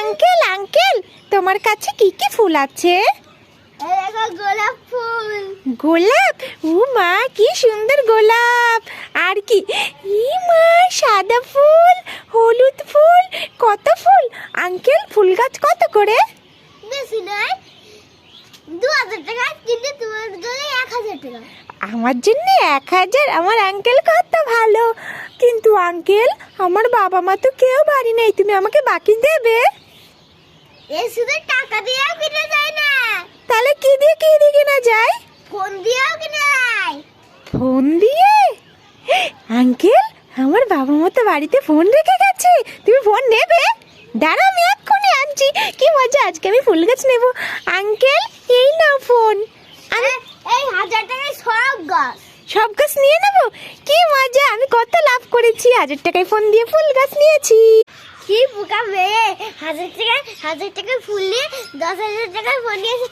Uncle uncle, তোমার কাছে কি কি ফুল আছে? গোলাপ ফুল। গোলাপ? ও মা, কি সুন্দর গোলাপ! আর কি? ই মা, সাদা ফুল, হলুদ ফুল, কত ফুল! আঙ্কেল, ফুল গাছ কত করে? বেশি নয়, 2000 টাকা, কিন্তু তোমার জন্য 1000 টাকা। আমার জন্য 1000? আমার আঙ্কেল কত ভালো। কিন্তু আঙ্কেল, আমার বাবা মা তো কেউ বাড়ি নেই, তুমি আমাকে বাকি দেবে? এই শুধু টাকা দিয়েও কিনা যায় না। তাহলে কি দিয়ে কেনা যায়? ফোন দিয়েও কিনা যায়। ফোন দিয়ে? আঙ্কেল, আমার বাবা মা তো বাড়িতে ফোন রেখে গেছে, তুমি ফোন নেবে? দাঁড়া, আমি এক্ষুনি আনছি। কি মজা, আজকে আমি ফুল গাছ নেব। আঙ্কেল, এই নাও ফোন। এই 1000 টাকায় সব গাছ। সব গাছ নিয়ে নেব? কি মজা, আমি কত লাভ করেছি, 1000 টাকায় ফোন দিয়ে ফুল গাছ নিয়েছি। কি বোকা মেয়ে, 1000 টাকা ফুল নিয়ে 10,000 টাকায় ফোন নিয়েছে।